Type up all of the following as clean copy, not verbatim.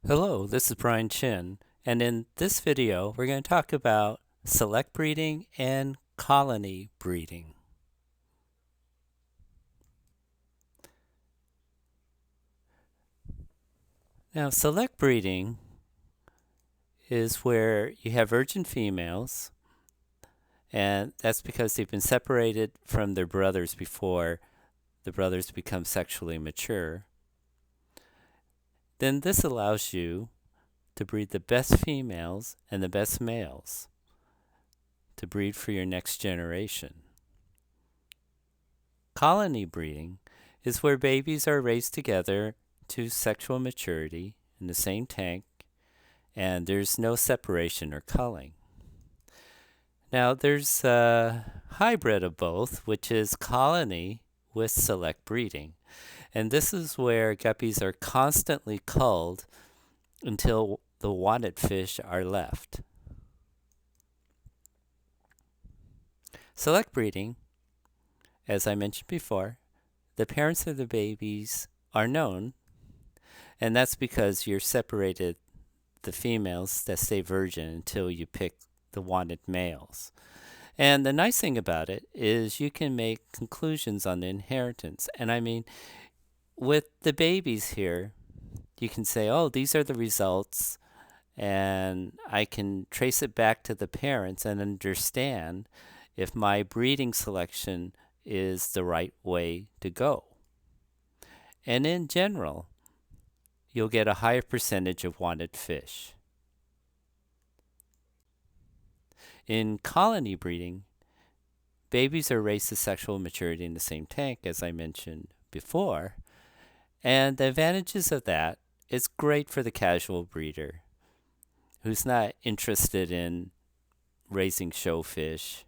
Hello, this is Brian Chin, and in this video we're going to talk about select breeding and colony breeding. Now, select breeding is where you have virgin females, and that's because they've been separated from their brothers before the brothers become sexually mature. Then this allows you to breed the best females and the best males to breed for your next generation. Colony breeding is where babies are raised together to sexual maturity in the same tank, and there's no separation or culling. Now, there's a hybrid of both, which is colony with select breeding. And this is where guppies are constantly culled until the wanted fish are left. Select breeding, as I mentioned before, the parents of the babies are known, and that's because you're separated the females that stay virgin until you pick the wanted males. And the nice thing about it is you can make conclusions on the inheritance. And I mean, with the babies here, you can say, oh, these are the results, and I can trace it back to the parents and understand if my breeding selection is the right way to go. And in general, you'll get a higher percentage of wanted fish. In colony breeding, babies are raised to sexual maturity in the same tank, as I mentioned before. And the advantages of that, it's great for the casual breeder who's not interested in raising show fish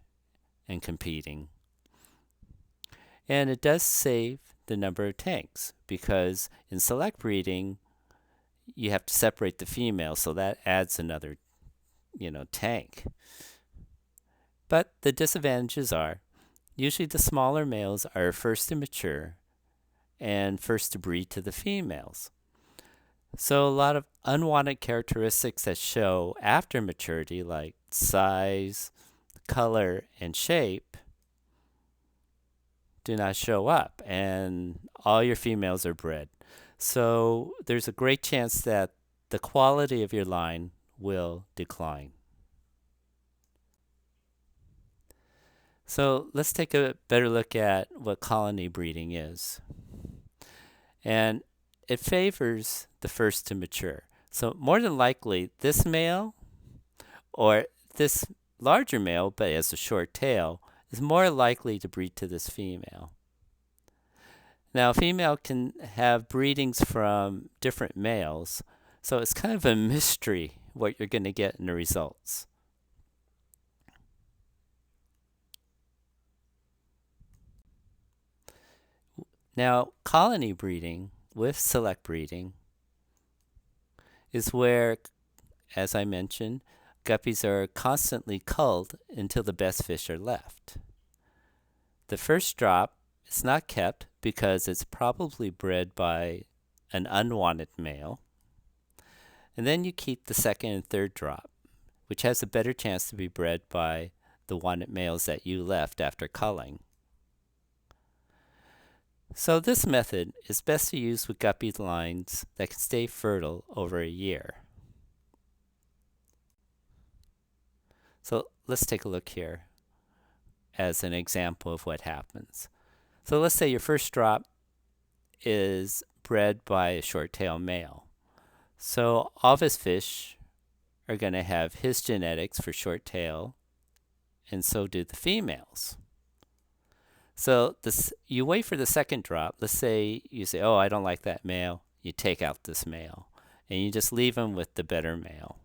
and competing. And it does save the number of tanks, because in select breeding, you have to separate the female, so that adds another, tank. But the disadvantages are, usually the smaller males are first to mature and first to breed to the females. So a lot of unwanted characteristics that show after maturity, like size, color, and shape, do not show up, and all your females are bred. So there's a great chance that the quality of your line will decline. So let's take a better look at what colony breeding is. And it favors the first to mature. So more than likely, this male or this larger male, but has a short tail, is more likely to breed to this female. Now, a female can have breedings from different males, so it's kind of a mystery what you're going to get in the results. Now, colony breeding with select breeding is where, as I mentioned, guppies are constantly culled until the best fish are left. The first drop is not kept because it's probably bred by an unwanted male. And then you keep the second and third drop, which has a better chance to be bred by the wanted males that you left after culling. So this method is best to use with guppy lines that can stay fertile over a year. So let's take a look here as an example of what happens. So let's say your first drop is bred by a short-tailed male. So all of his fish are going to have his genetics for short-tail, and so do the females. So you wait for the second drop. Let's say you say, oh, I don't like that male. You take out this male, and you just leave him with the better male.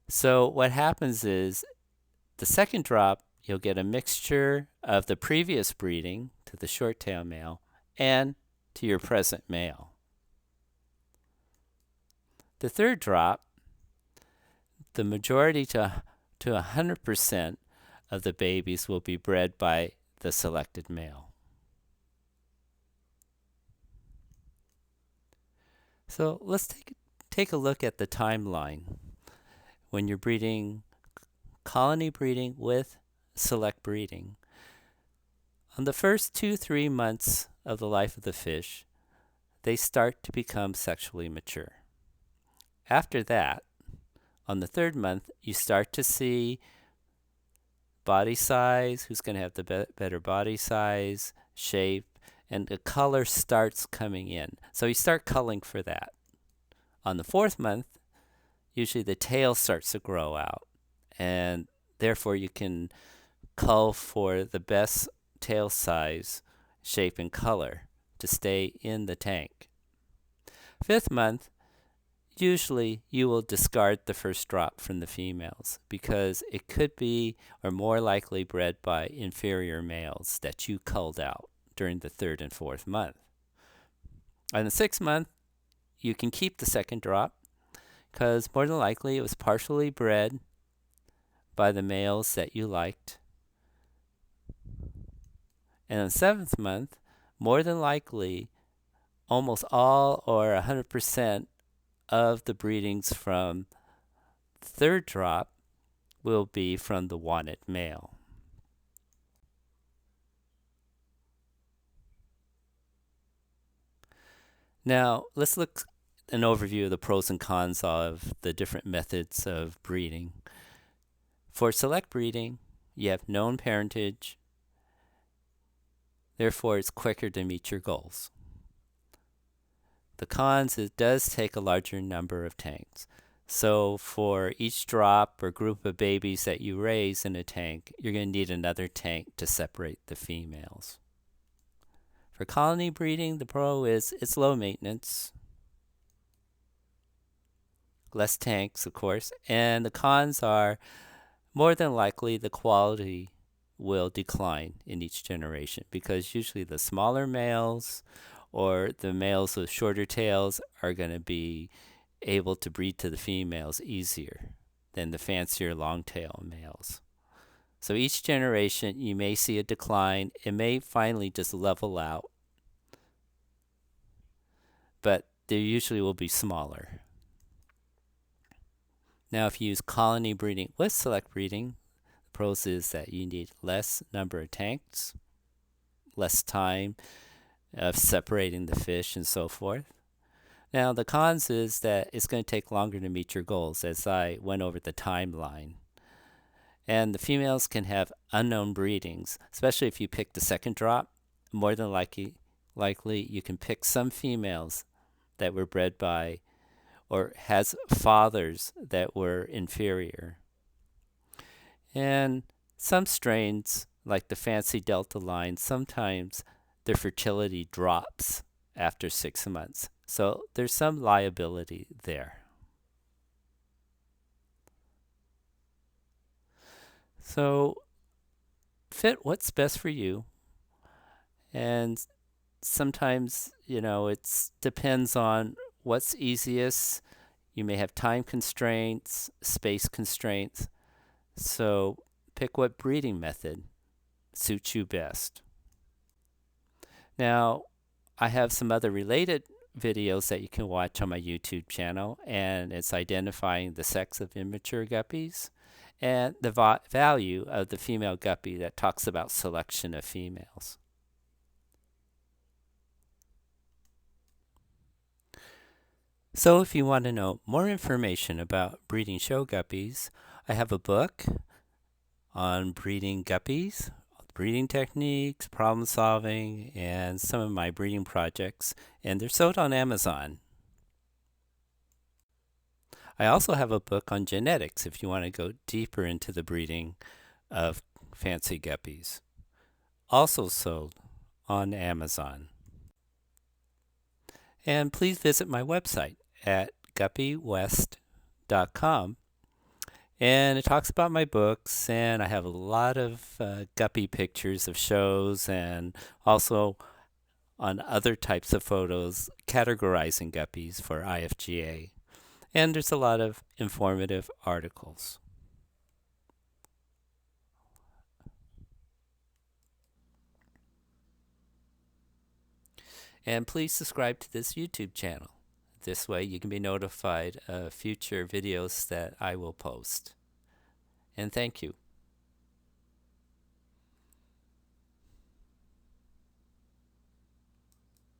So what happens is the second drop, you'll get a mixture of the previous breeding to the short-tail male and to your present male. The third drop, the majority to 100% of the babies will be bred by the selected male. So let's take a look at the timeline when you're breeding colony breeding with select breeding. On the first 2-3 months of the life of the fish, they start to become sexually mature. After that, on the 3rd month, you start to see body size, who's going to have the better body size, shape, and the color starts coming in. So you start culling for that. On the 4th month, usually the tail starts to grow out, and therefore you can cull for the best tail size, shape, and color to stay in the tank. 5th month, usually you will discard the first drop from the females because it could be or more likely bred by inferior males that you culled out during the 3rd and 4th month. On the 6th month, you can keep the second drop because more than likely it was partially bred by the males that you liked. And on the 7th month, more than likely, almost all or 100% of the breedings from the 3rd drop will be from the wanted male. Now, let's look at an overview of the pros and cons of the different methods of breeding. For select breeding, you have known parentage, therefore it's quicker to meet your goals. The cons, it does take a larger number of tanks. So for each drop or group of babies that you raise in a tank, you're going to need another tank to separate the females. For colony breeding, the pro is it's low maintenance. Less tanks, of course. And the cons are more than likely the quality will decline in each generation because usually the smaller males or the males with shorter tails are going to be able to breed to the females easier than the fancier long-tail males. So each generation you may see a decline. It may finally just level out, but they usually will be smaller. Now if you use colony breeding with select breeding, the pros is that you need less number of tanks, less time of separating the fish and so forth. Now the cons is that it's going to take longer to meet your goals, as I went over the timeline. And the females can have unknown breedings, especially if you pick the second drop. More than likely you can pick some females that were bred by or has fathers that were inferior. And some strains, like the fancy Delta line, sometimes their fertility drops after 6 months. So there's some liability there. So fit what's best for you. And sometimes, it depends on what's easiest. You may have time constraints, space constraints. So pick what breeding method suits you best. Now, I have some other related videos that you can watch on my YouTube channel, and it's identifying the sex of immature guppies and the value of the female guppy that talks about selection of females. So if you want to know more information about breeding show guppies, I have a book on breeding guppies, breeding techniques, problem solving, and some of my breeding projects, and they're sold on Amazon. I also have a book on genetics if you want to go deeper into the breeding of fancy guppies, also sold on Amazon. And please visit my website at guppywest.com. And it talks about my books, and I have a lot of guppy pictures of shows and also on other types of photos categorizing guppies for IFGA. And there's a lot of informative articles. And please subscribe to this YouTube channel. This way you can be notified of future videos that I will post. And thank you.